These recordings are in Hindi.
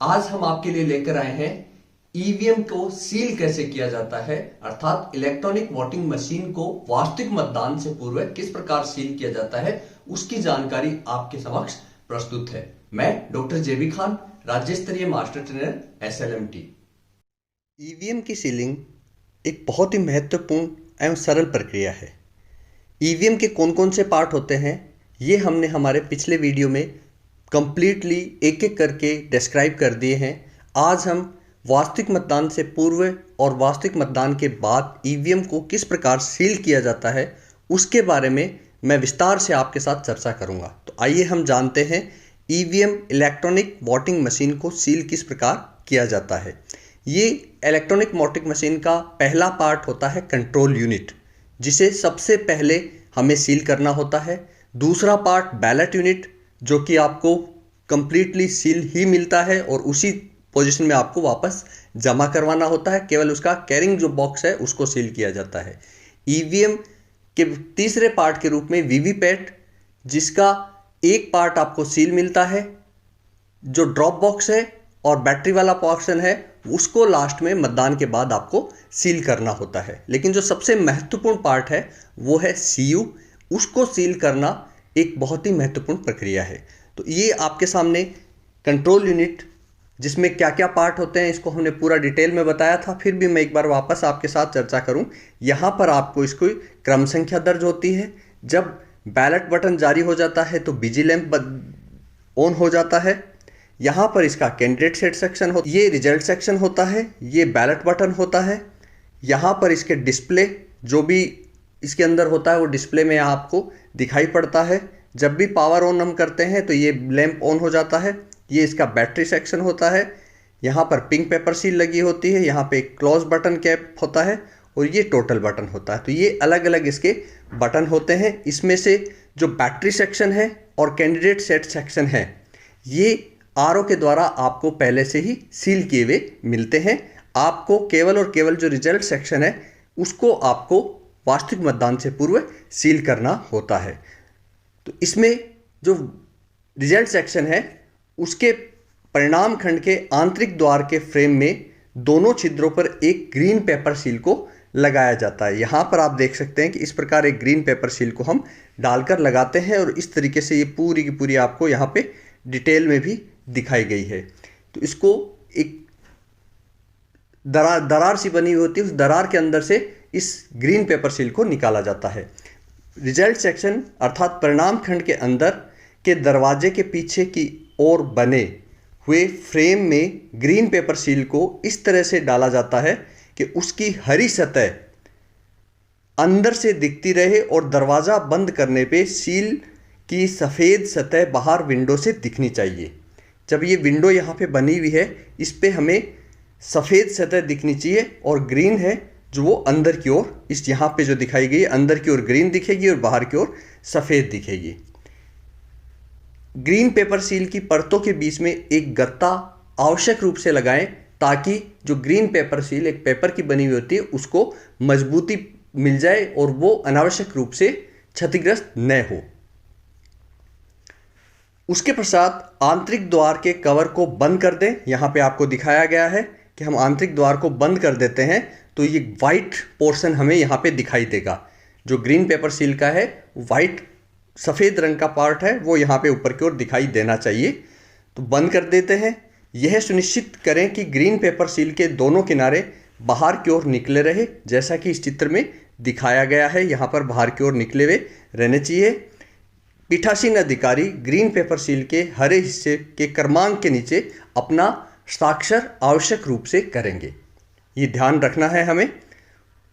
आज हम आपके लिए लेकर आए हैं ईवीएम को सील कैसे किया जाता है, अर्थात इलेक्ट्रॉनिक वोटिंग मशीन को वास्तविक मतदान से पूर्व किस प्रकार सील किया जाता है, उसकी जानकारी आपके समक्ष प्रस्तुत है। मैं डॉक्टर जेबी खान, राज्य स्तरीय मास्टर ट्रेनर एसएलएमटी। ईवीएम की सीलिंग एक बहुत ही महत्वपूर्ण एवं सरल प्रक्रिया है। ईवीएम के कौन कौन से पार्ट होते हैं, ये हमने हमारे पिछले वीडियो में कंप्लीटली एक एक करके डिस्क्राइब कर दिए हैं। आज हम वास्तविक मतदान से पूर्व और वास्तविक मतदान के बाद ईवीएम को किस प्रकार सील किया जाता है, उसके बारे में मैं विस्तार से आपके साथ चर्चा करूंगा। तो आइए हम जानते हैं ईवीएम इलेक्ट्रॉनिक वोटिंग मशीन को सील किस प्रकार किया जाता है। ये इलेक्ट्रॉनिक वोटिंग मशीन का पहला पार्ट होता है कंट्रोल यूनिट, जिसे सबसे पहले हमें सील करना होता है। दूसरा पार्ट बैलेट यूनिट, जो कि आपको कंप्लीटली सील ही मिलता है और उसी पोजीशन में आपको वापस जमा करवाना होता है। केवल उसका कैरिंग जो बॉक्स है उसको सील किया जाता है। ईवीएम के तीसरे पार्ट के रूप में वीवीपैट, जिसका एक पार्ट आपको सील मिलता है, जो ड्रॉप बॉक्स है, और बैटरी वाला पोर्शन है उसको लास्ट में मतदान के बाद आपको सील करना होता है। लेकिन जो सबसे महत्वपूर्ण पार्ट है वो है सीयू, उसको सील करना एक बहुत ही महत्वपूर्ण प्रक्रिया है। तो ये आपके सामने कंट्रोल यूनिट, जिसमें क्या क्या पार्ट होते हैं, इसको हमने पूरा डिटेल में बताया था। फिर भी मैं एक बार वापस आपके साथ चर्चा करूं। यहाँ पर आपको इसको क्रम संख्या दर्ज होती है। जब बैलेट बटन जारी हो जाता है तो बिजी लैंप ऑन हो जाता है। यहाँ पर इसका कैंडिडेट सेट सेक्शन हो, ये रिजल्ट सेक्शन होता है, ये बैलेट बटन होता है। यहाँ पर इसके डिस्प्ले, जो भी इसके अंदर होता है वो डिस्प्ले में आपको दिखाई पड़ता है। जब भी पावर ऑन हम करते हैं तो ये लैंप ऑन हो जाता है। ये इसका बैटरी सेक्शन होता है। यहाँ पर पिंक पेपर सील लगी होती है। यहाँ पे क्लोज बटन कैप होता है और ये टोटल बटन होता है। तो ये अलग अलग इसके बटन होते हैं। इसमें से जो बैटरी सेक्शन है और कैंडिडेट सेट सेक्शन है, ये आरओ के द्वारा आपको पहले से ही सील किए हुए मिलते हैं। आपको केवल और केवल जो रिजल्ट सेक्शन है उसको आपको वास्तविक मतदान से पूर्व सील करना होता है। तो इसमें जो रिजल्ट सेक्शन है उसके परिणाम खंड के आंतरिक द्वार के फ्रेम में दोनों छिद्रों पर एक ग्रीन पेपर सील को लगाया जाता है। यहाँ पर आप देख सकते हैं कि इस प्रकार एक ग्रीन पेपर सील को हम डालकर लगाते हैं और इस तरीके से ये पूरी की पूरी आपको यहाँ पे डिटेल में भी दिखाई गई है। तो इसको एक दरार सी बनी हुई होती है, उस दरार के अंदर से इस ग्रीन पेपर सील को निकाला जाता है। रिजल्ट सेक्शन अर्थात परिणाम खंड के अंदर के दरवाजे के पीछे की ओर बने हुए फ्रेम में ग्रीन पेपर सील को इस तरह से डाला जाता है कि उसकी हरी सतह अंदर से दिखती रहे और दरवाज़ा बंद करने पे सील की सफ़ेद सतह बाहर विंडो से दिखनी चाहिए। जब ये विंडो यहाँ पे बनी हुई है, इस पे हमें सफ़ेद सतह दिखनी चाहिए और ग्रीन है जो वो अंदर की ओर, इस यहाँ पे जो दिखाई गई है अंदर की ओर ग्रीन दिखेगी और बाहर की ओर सफ़ेद दिखेगी। ग्रीन पेपर सील की परतों के बीच में एक गत्ता आवश्यक रूप से लगाएं, ताकि जो ग्रीन पेपर सील एक पेपर की बनी हुई होती है उसको मजबूती मिल जाए और वो अनावश्यक रूप से क्षतिग्रस्त न हो। उसके पश्चात आंतरिक द्वार के कवर को बंद कर दें। यहाँ पे आपको दिखाया गया है कि हम आंतरिक द्वार को बंद कर देते हैं तो ये वाइट पोर्शन हमें यहाँ पे दिखाई देगा। जो ग्रीन पेपर सील का है वाइट सफ़ेद रंग का पार्ट है वो यहाँ पे ऊपर की ओर दिखाई देना चाहिए। तो बंद कर देते हैं। यह सुनिश्चित करें कि ग्रीन पेपर सील के दोनों किनारे बाहर की ओर निकले रहे, जैसा कि इस चित्र में दिखाया गया है। यहाँ पर बाहर की ओर निकले हुए रहने चाहिए। पीठासीन अधिकारी ग्रीन पेपर सील के हरे हिस्से के क्रमांक के नीचे अपना हस्ताक्षर आवश्यक रूप से करेंगे, ये ध्यान रखना है हमें।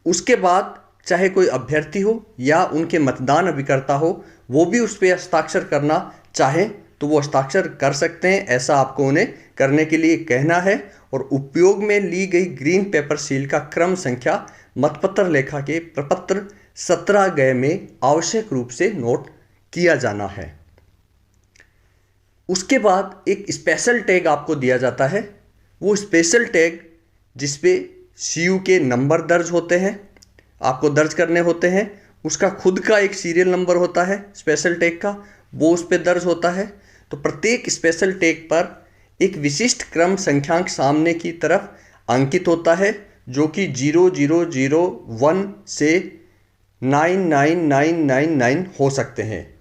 उसके बाद चाहे कोई अभ्यर्थी हो या उनके मतदान अभिकर्ता हो, वो भी उस पर हस्ताक्षर करना चाहें तो वो हस्ताक्षर कर सकते हैं। ऐसा आपको उन्हें करने के लिए कहना है। और उपयोग में ली गई ग्रीन पेपर सील का क्रम संख्या मतपत्र लेखा के प्रपत्र 17 ग में आवश्यक रूप से नोट किया जाना है। उसके बाद एक स्पेशल टैग आपको दिया जाता है। वो स्पेशल टैग जिसपे सीयू के नंबर दर्ज होते हैं, आपको दर्ज करने होते हैं। उसका खुद का एक सीरियल नंबर होता है स्पेशल टैग का, वो उस पर दर्ज होता है। तो प्रत्येक स्पेशल टैग पर एक विशिष्ट क्रम संख्यांक सामने की तरफ अंकित होता है जो कि 0001 से 99999 हो सकते हैं,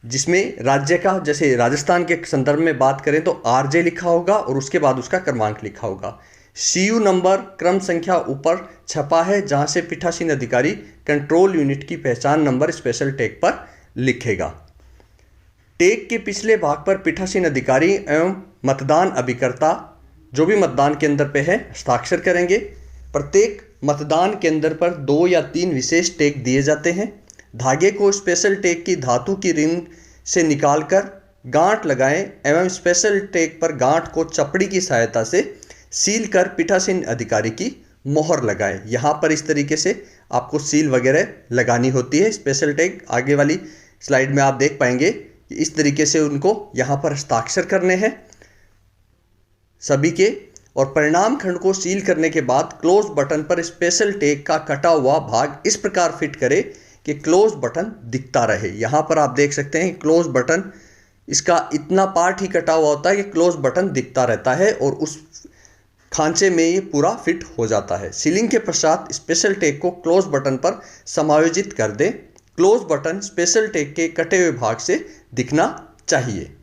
जिसमें राज्य का, जैसे राजस्थान के संदर्भ में बात करें तो आरजे लिखा होगा और उसके बाद उसका क्रमांक लिखा होगा। सीयू नंबर क्रम संख्या ऊपर छपा है जहां से पीठासीन अधिकारी कंट्रोल यूनिट की पहचान नंबर स्पेशल टैग पर लिखेगा। टैग के पिछले भाग पर पीठासीन अधिकारी एवं मतदान अभिकर्ता जो भी मतदान केंद्र पे है हस्ताक्षर करेंगे। प्रत्येक मतदान केंद्र पर 2 या 3 विशेष टैग दिए जाते हैं। धागे को स्पेशल टैग की धातु की रिंग से निकालकर गांठ लगाएं एवं स्पेशल टैग पर गांठ को चपड़ी की सहायता से सील कर पीठासीन अधिकारी की मोहर लगाएं। यहाँ पर इस तरीके से आपको सील वगैरह लगानी होती है। स्पेशल टैग आगे वाली स्लाइड में आप देख पाएंगे कि इस तरीके से उनको यहाँ पर हस्ताक्षर करने हैं सभी के। और परिणाम खंड को सील करने के बाद क्लोज बटन पर स्पेशल टैग का कटा हुआ भाग इस प्रकार फिट करें कि क्लोज बटन दिखता रहे। यहाँ पर आप देख सकते हैं क्लोज बटन, इसका इतना पार्ट ही कटा हुआ होता है कि क्लोज बटन दिखता रहता है और उस खांचे में ये पूरा फिट हो जाता है। सीलिंग के पश्चात स्पेशल टैग को क्लोज बटन पर समायोजित कर दें। क्लोज बटन स्पेशल टैग के कटे हुए भाग से दिखना चाहिए।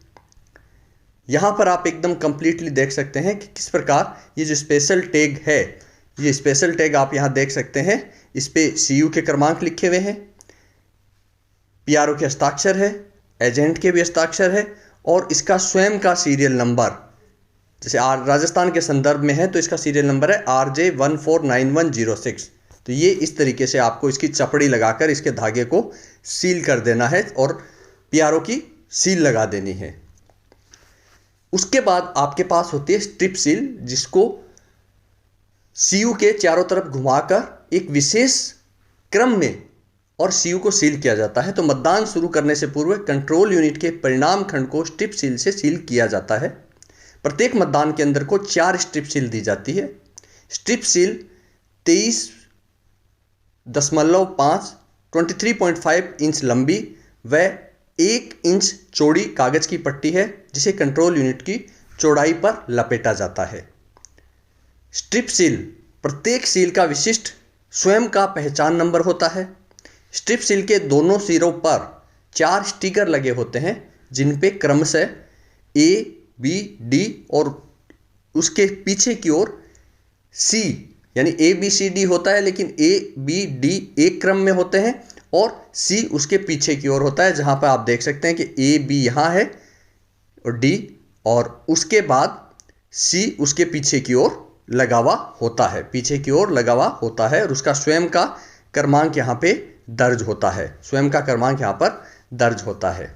यहाँ पर आप एकदम कंप्लीटली देख सकते हैं कि किस प्रकार ये जो स्पेशल टैग है, ये स्पेशल टैग आप यहाँ देख सकते हैं, इस पे सीयू के क्रमांक लिखे हुए हैं, पीआरओ के हस्ताक्षर है, एजेंट के भी हस्ताक्षर है और इसका स्वयं का सीरियल नंबर, जैसे राजस्थान के संदर्भ में है तो इसका सीरियल नंबर है RJ149106। तो ये इस तरीके से आपको इसकी चपड़ी लगाकर इसके धागे को सील कर देना है और पीआरओ की सील लगा देनी है। उसके बाद आपके पास होती है स्ट्रिप सील, जिसको सीयू के चारों तरफ घुमाकर एक विशेष क्रम में और सीयू को सील किया जाता है। तो मतदान शुरू करने से पूर्व कंट्रोल यूनिट के परिणाम खंड को स्ट्रिप सील से सील किया जाता है। प्रत्येक मतदान केंद्र को 4 स्ट्रिप सील दी जाती है। स्ट्रिप सील 23.5 23.5 इंच लंबी व 1 इंच चौड़ी कागज की पट्टी है जिसे कंट्रोल यूनिट की चौड़ाई पर लपेटा जाता है। स्ट्रिप सील, प्रत्येक सील का विशिष्ट स्वयं का पहचान नंबर होता है। स्ट्रिप सील के दोनों सिरों पर 4 स्टिकर लगे होते हैं जिन पे क्रमशः A, B, D और उसके पीछे की ओर C यानी A, B, C, D होता है, लेकिन A, B, D एक क्रम में होते हैं और C उसके पीछे की ओर होता है, जहां पर आप देख सकते हैं कि A, B यहां है और D, और उसके बाद C उसके पीछे की ओर लगा हुआ होता है, पीछे की ओर लगा हुआ होता है और उसका स्वयं का क्रमांक यहाँ पे दर्ज होता है, स्वयं का क्रमांक यहाँ पर दर्ज होता है।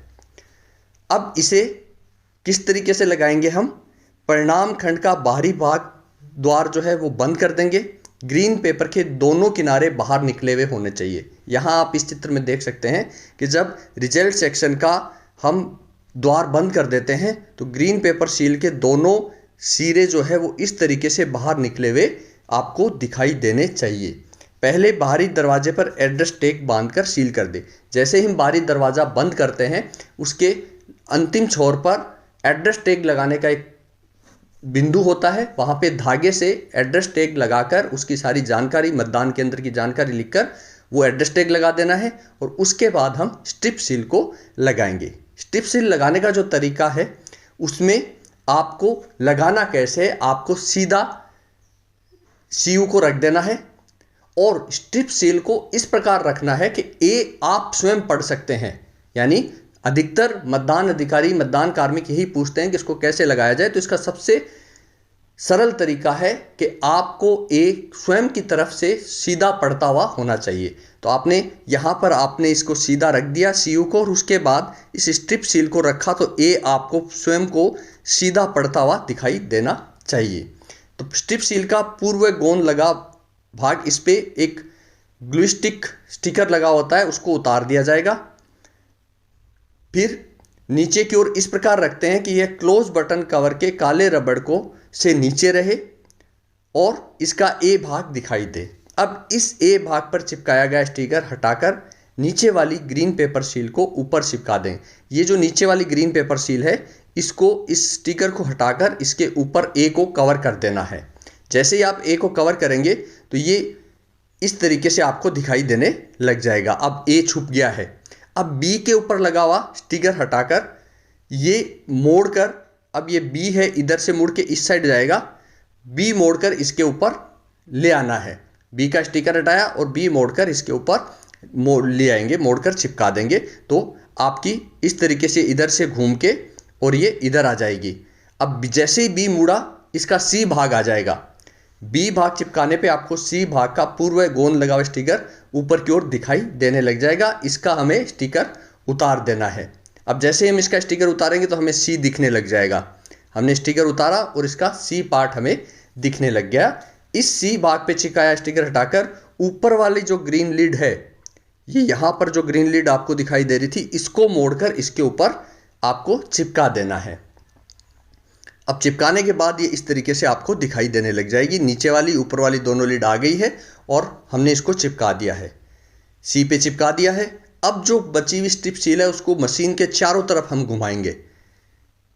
अब इसे किस तरीके से लगाएंगे हम? परिणाम खंड का बाहरी भाग द्वार जो है वो बंद कर देंगे। ग्रीन पेपर के दोनों किनारे बाहर निकले हुए होने चाहिए। यहाँ आप इस चित्र में देख सकते हैं कि जब रिजल्ट सेक्शन का हम द्वार बंद कर देते हैं तो ग्रीन पेपर सील के दोनों सिरे जो है वो इस तरीके से बाहर निकले हुए आपको दिखाई देने चाहिए। पहले बाहरी दरवाजे पर एड्रेस टैग बांधकर सील कर दे। जैसे ही हम बाहरी दरवाजा बंद करते हैं उसके अंतिम छोर पर एड्रेस टैग लगाने का एक बिंदु होता है, वहां पे धागे से एड्रेस टैग लगाकर उसकी सारी जानकारी, मतदान केंद्र की जानकारी लिखकर वो एड्रेस टैग लगा देना है और उसके बाद हम स्ट्रिप सील को लगाएंगे। स्ट्रिप सील लगाने का जो तरीका है उसमें आपको लगाना कैसे है, आपको सीधा सीयू को रख देना है और स्ट्रिप सील को इस प्रकार रखना है कि ए आप स्वयं पढ़ सकते हैं। यानी अधिकतर मतदान अधिकारी, मतदान कार्मिक यही पूछते हैं कि इसको कैसे लगाया जाए, तो इसका सबसे सरल तरीका है कि आपको ए स्वयं की तरफ से सीधा पढ़ता हुआ होना चाहिए। तो आपने यहाँ पर आपने इसको सीधा रख दिया सीयू को और उसके बाद इस स्ट्रिप सील को रखा तो ए आपको स्वयं को सीधा पढ़ता हुआ दिखाई देना चाहिए। तो स्ट्रिप सील का पूर्व गोंद लगा भाग, इस पे एक ग्लू स्टिकर लगा होता है, उसको उतार दिया जाएगा। फिर नीचे की ओर इस प्रकार रखते हैं कि यह क्लोज बटन कवर के काले रबड़ को से नीचे रहे और इसका ए भाग दिखाई दे। अब इस ए भाग पर चिपकाया गया स्टिकर हटाकर नीचे वाली ग्रीन पेपर सील को ऊपर चिपका दें। ये जो नीचे वाली ग्रीन पेपर सील है इसको, इस स्टिकर को हटाकर इसके ऊपर ए को कवर कर देना है। जैसे ही आप ए को कवर करेंगे तो ये इस तरीके से आपको दिखाई देने लग जाएगा। अब ए छुप गया है। अब बी के ऊपर लगा हुआ स्टिकर हटाकर ये मोड़कर, अब ये बी है इधर से मुड़ के इस साइड जाएगा, बी मोड़कर इसके ऊपर ले आना है। बी का स्टिकर हटाया और बी मोड़कर इसके ऊपर मोड़ ले आएंगे, मोड़कर चिपका देंगे तो आपकी इस तरीके से इधर से घूम के और ये इधर आ जाएगी। अब जैसे ही बी मुड़ा इसका सी भाग आ जाएगा। बी भाग चिपकाने पे आपको सी भाग का पूर्व गोंद लगा हुआ स्टिकर ऊपर की ओर दिखाई देने लग जाएगा। इसका हमें स्टिकर उतार देना है। अब जैसे हम इसका स्टिकर उतारेंगे तो हमें सी दिखने लग जाएगा। हमने स्टिकर उतारा और इसका सी पार्ट हमें दिखने लग गया। इस सी भाग पे चिपकाया स्टिकर हटाकर ऊपर वाली जो ग्रीन लीड है, ये यहाँ पर जो ग्रीन लीड आपको दिखाई दे रही थी, इसको मोड़कर इसके ऊपर आपको चिपका देना है। अब चिपकाने के बाद ये इस तरीके से आपको दिखाई देने लग जाएगी। नीचे वाली ऊपर वाली दोनों लीड आ गई है और हमने इसको चिपका दिया है, सी पे चिपका दिया है। अब जो बची हुई स्ट्रिप सील है उसको मशीन के चारों तरफ हम घुमाएंगे।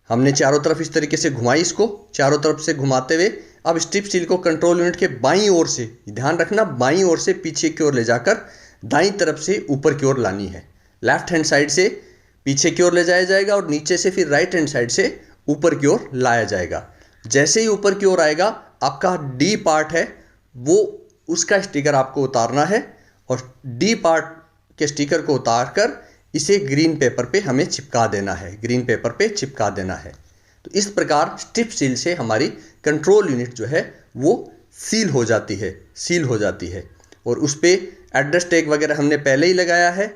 हमने चारों तरफ इस तरीके से घुमाई, इसको चारों तरफ से घुमाते हुए अब स्ट्रिप सील को कंट्रोल यूनिट के बाईं ओर से, ध्यान रखना, बाईं ओर से पीछे की ओर ले जाकर दाईं तरफ से ऊपर की ओर लानी है। लेफ्ट हैंड साइड से पीछे की ओर ले जाया जाएगा और नीचे से फिर राइट हैंड साइड से ऊपर की ओर लाया जाएगा। जैसे ही ऊपर की ओर आएगा आपका डी पार्ट है वो, उसका स्टिकर आपको उतारना है और डी पार्ट के स्टिकर को उतारकर इसे ग्रीन पेपर पे हमें चिपका देना है, ग्रीन पेपर पे चिपका देना है। तो इस प्रकार स्ट्रिप सील से हमारी कंट्रोल यूनिट जो है वो सील हो जाती है, सील हो जाती है। और उस पर एड्रेस टैग वगैरह हमने पहले ही लगाया है।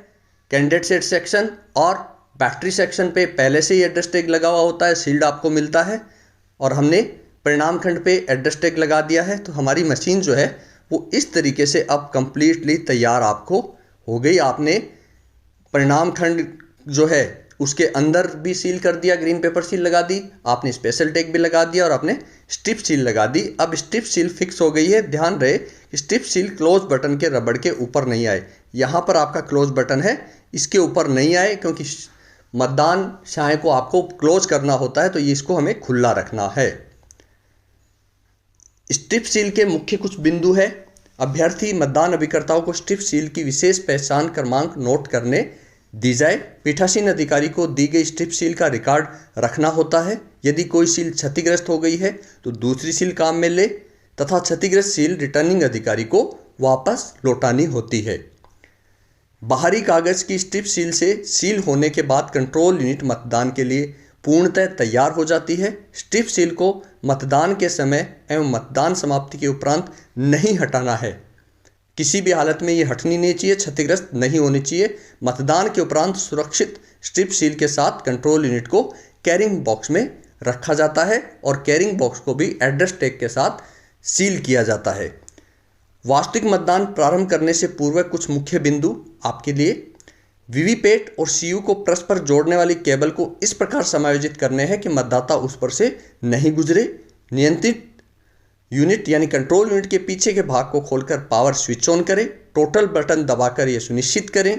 कैंडिडेट सेट सेक्शन और बैटरी सेक्शन पे पहले से ही एड्रेस टैग लगा हुआ होता है, सील्ड आपको मिलता है। और हमने परिणाम खंड पे एड्रेस टैग लगा दिया है। तो हमारी मशीन जो है वो इस तरीके से अब कंप्लीटली तैयार आपको हो गई। आपने परिणाम खंड जो है उसके अंदर भी सील कर दिया, ग्रीन पेपर सील लगा दी, आपने स्पेशल टैग भी लगा दिया और आपने स्ट्रिप सील लगा दी। अब स्ट्रिप सील फिक्स हो गई है। ध्यान रहे स्ट्रिप सील क्लोज बटन के रबड़ के ऊपर नहीं आए। यहाँ पर आपका क्लोज बटन है, इसके ऊपर नहीं आए, क्योंकि मतदान शाये को आपको क्लोज करना होता है तो ये इसको हमें खुला रखना है। स्ट्रिप सील के मुख्य कुछ बिंदु है। अभ्यर्थी मतदान अभिकर्ताओं को स्ट्रिप सील की विशेष पहचान क्रमांक नोट करने दी जाए। पीठासीन अधिकारी को दी गई स्ट्रिप सील का रिकॉर्ड रखना होता है। यदि कोई सील क्षतिग्रस्त हो गई है तो दूसरी सील काम में ले तथा क्षतिग्रस्त सील रिटर्निंग अधिकारी को वापस लौटानी होती है। बाहरी कागज की स्ट्रिप सील से सील होने के बाद कंट्रोल यूनिट मतदान के लिए पूर्णतः तैयार हो जाती है। स्ट्रिप सील को मतदान के समय एवं मतदान समाप्ति के उपरांत नहीं हटाना है। किसी भी हालत में ये हटनी नहीं चाहिए, क्षतिग्रस्त नहीं होनी चाहिए। मतदान के उपरांत सुरक्षित स्ट्रिप सील के साथ कंट्रोल यूनिट को कैरिंग बॉक्स में रखा जाता है और कैरिंग बॉक्स को भी एड्रेस टैग के साथ सील किया जाता है। वास्तविक मतदान प्रारंभ करने से पूर्व कुछ मुख्य बिंदु आपके लिए। वीवीपैट और सीयू को परस्पर जोड़ने वाली केबल को इस प्रकार समायोजित करने हैं कि मतदाता उस पर से नहीं गुजरे। नियंत्रित यूनिट यानी कंट्रोल यूनिट के पीछे के भाग को खोलकर पावर स्विच ऑन करें। टोटल बटन दबाकर यह सुनिश्चित करें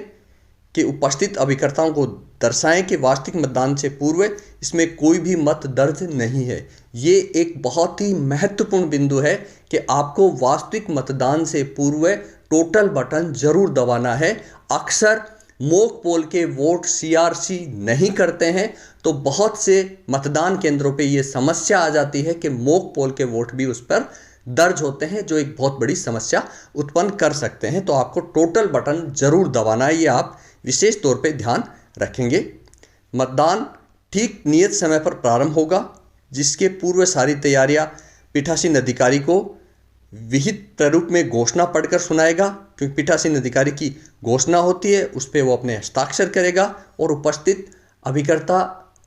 कि उपस्थित अभिकर्ताओं को दर्शाएं कि वास्तविक मतदान से पूर्व इसमें कोई भी मत दर्ज नहीं है। ये एक बहुत ही महत्वपूर्ण बिंदु है कि आपको वास्तविक मतदान से पूर्व टोटल बटन जरूर दबाना है। अक्सर मॉक पोल के वोट सीआरसी नहीं करते हैं तो बहुत से मतदान केंद्रों पे ये समस्या आ जाती है कि मॉक पोल के वोट भी उस पर दर्ज होते हैं, जो एक बहुत बड़ी समस्या उत्पन्न कर सकते हैं। तो आपको टोटल बटन जरूर दबाना है, ये आप विशेष तौर पे ध्यान रखेंगे। मतदान ठीक नियत समय पर प्रारंभ होगा, जिसके पूर्व सारी तैयारियां पीठासीन अधिकारी को विहित प्रारूप में घोषणा पढ़कर सुनाएगा, क्योंकि पीठासीन अधिकारी की घोषणा होती है, उस पर वो अपने हस्ताक्षर करेगा और उपस्थित अभिकर्ता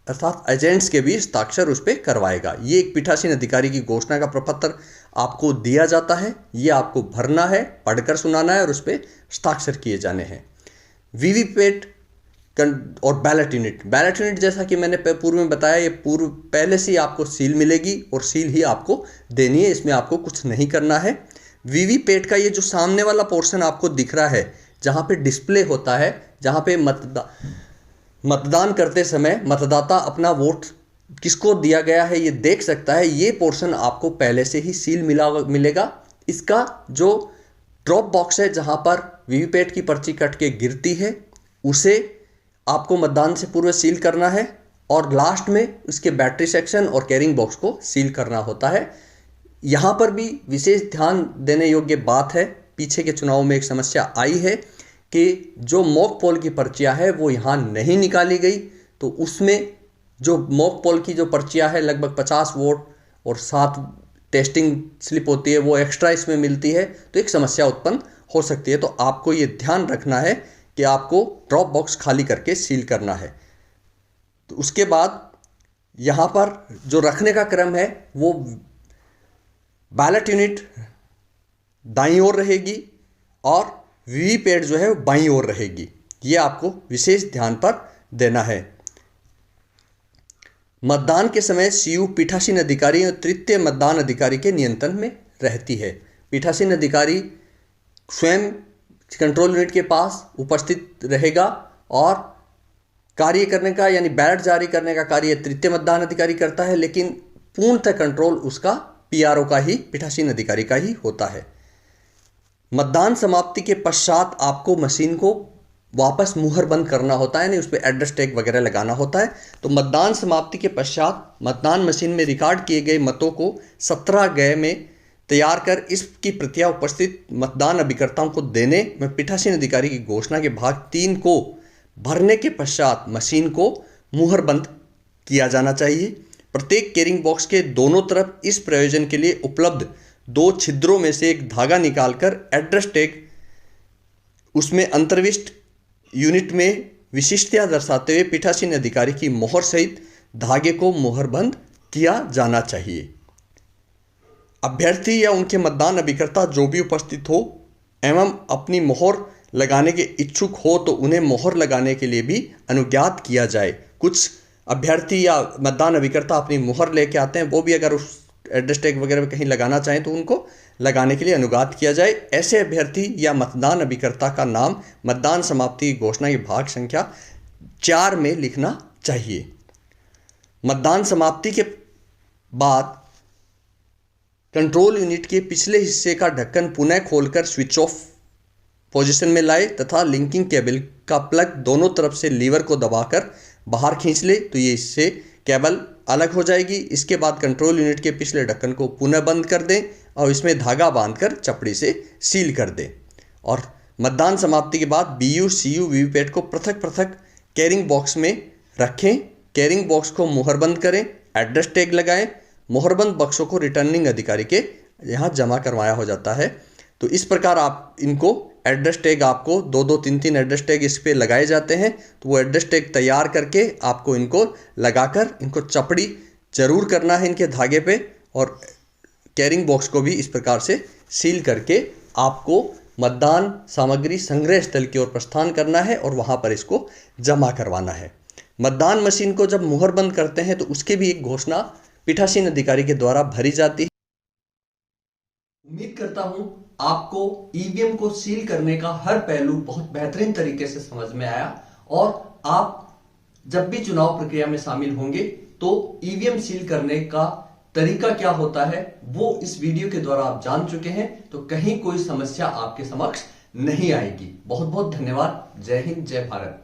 अर्थात एजेंट्स के भी हस्ताक्षर उस पर करवाएगा। ये एक पीठासीन अधिकारी की घोषणा का प्रपत्र आपको दिया जाता है, ये आपको भरना है, पढ़कर सुनाना है और उस पर हस्ताक्षर किए जाने हैं। वीवीपैट और बैलेट यूनिट जैसा कि मैंने पूर्व में बताया, ये पूर्व पहले से ही आपको सील मिलेगी और सील ही आपको देनी है, इसमें आपको कुछ नहीं करना है। वीवीपैट का ये जो सामने वाला पोर्शन आपको दिख रहा है, जहाँ पे डिस्प्ले होता है, जहाँ पे मतदान करते समय मतदाता अपना वोट किसको दिया गया है ये देख सकता है। ये पोर्शन आपको पहले से ही सील मिलेगा। इसका जो ड्रॉप बॉक्स है जहां पर वीवीपैट की पर्ची कट के गिरती है, उसे आपको मतदान से पूर्व सील करना है और लास्ट में उसके बैटरी सेक्शन और कैरिंग बॉक्स को सील करना होता है। यहां पर भी विशेष ध्यान देने योग्य बात है, पीछे के चुनाव में एक समस्या आई है कि जो मॉक पोल की पर्चियां है वो यहां नहीं निकाली गई, तो उसमें जो मॉक पोल की जो पर्चियां है लगभग 50 वोट और 7 टेस्टिंग स्लिप होती है वो एक्स्ट्रा इसमें मिलती है, तो एक समस्या उत्पन्न हो सकती है। तो आपको ये ध्यान रखना है कि आपको ड्रॉप बॉक्स खाली करके सील करना है। तो उसके बाद यहाँ पर जो रखने का क्रम है वो बैलेट यूनिट दाईं ओर रहेगी और वीवीपैट जो है वो बाईं ओर रहेगी। ये आपको विशेष ध्यान पर देना है। मतदान के समय सीयू पीठासीन अधिकारी और तृतीय मतदान अधिकारी के नियंत्रण में रहती है। पीठासीन अधिकारी स्वयं कंट्रोल यूनिट के पास उपस्थित रहेगा और कार्य करने का यानी बैलेट जारी करने का कार्य तृतीय मतदान अधिकारी करता है, लेकिन पूर्णतः कंट्रोल उसका पीआरओ का ही, पीठासीन अधिकारी का ही होता है। मतदान समाप्ति के पश्चात आपको मशीन को वापस मुहर बंद करना होता है, यानी उस पर एड्रेस टैग वगैरह लगाना होता है। तो मतदान समाप्ति के पश्चात मतदान मशीन में रिकॉर्ड किए गए मतों को 17 गए में तैयार कर इसकी प्रतियां उपस्थित मतदान अभिकर्ताओं को देने में पीठासीन अधिकारी की घोषणा के भाग 3 को भरने के पश्चात मशीन को मुहर बंद किया जाना चाहिए। प्रत्येक कैरिंग बॉक्स के दोनों तरफ इस प्रयोजन के लिए उपलब्ध 2 छिद्रों में से एक धागा निकालकर एड्रेस टैग उसमें अंतर्विष्ट यूनिट में विशिष्टता दर्शाते हुए पीठासीन अधिकारी की मोहर सहित धागे को मोहरबंद किया जाना चाहिए। अभ्यर्थी या उनके मतदान अभिकर्ता जो भी उपस्थित हो एवं अपनी मोहर लगाने के इच्छुक हो तो उन्हें मोहर लगाने के लिए भी अनुज्ञात किया जाए। कुछ अभ्यर्थी या मतदान अभिकर्ता अपनी मोहर लेके आते हैं, वो भी अगर उस एड्रेस टैग वगैरह में कहीं लगाना चाहें तो उनको लगाने के लिए अनुज्ञात किया जाए। ऐसे अभ्यर्थी या मतदान अभिकर्ता का नाम मतदान समाप्ति की घोषणा की भाग संख्या 4 में लिखना चाहिए। मतदान समाप्ति के बाद कंट्रोल यूनिट के पिछले हिस्से का ढक्कन पुनः खोलकर स्विच ऑफ पोजीशन में लाए तथा लिंकिंग केबल का प्लग दोनों तरफ से लीवर को दबाकर बाहर खींच ले, तो ये इससे केबल अलग हो जाएगी। इसके बाद कंट्रोल यूनिट के पिछले ढक्कन को पुनः बंद कर दें और इसमें धागा बांधकर चपड़ी से सील कर दें। और मतदान समाप्ति के बाद बीयू सीयू वीवीपैट को पृथक पृथक कैरिंग बॉक्स में रखें। कैरिंग बॉक्स को मुहरबंद करें, एड्रेस टैग लगाएं। मुहरबंद बक्सों को रिटर्निंग अधिकारी के यहाँ जमा करवाया हो जाता है। तो इस प्रकार आप इनको एड्रेस टैग आपको 2-2, 3-3 एड्रेस टैग इस पे लगाए जाते हैं। तो वो एड्रेस टैग तैयार करके आपको इनको लगाकर इनको चपड़ी जरूर करना है इनके धागे पे, और कैरिंग बॉक्स को भी इस प्रकार से सील करके आपको मतदान सामग्री संग्रह स्थल की ओर प्रस्थान करना है और वहां पर इसको जमा करवाना है। मतदान मशीन को जब मुहर बंद करते हैं तो उसके भी एक घोषणा पीठासीन अधिकारी के द्वारा भरी जाती है। उम्मीद करता हूं आपको ईवीएम को सील करने का हर पहलू बहुत बेहतरीन तरीके से समझ में आया, और आप जब भी चुनाव प्रक्रिया में शामिल होंगे तो ईवीएम सील करने का तरीका क्या होता है वो इस वीडियो के द्वारा आप जान चुके हैं। तो कहीं कोई समस्या आपके समक्ष नहीं आएगी। बहुत बहुत धन्यवाद। जय हिंद, जय भारत।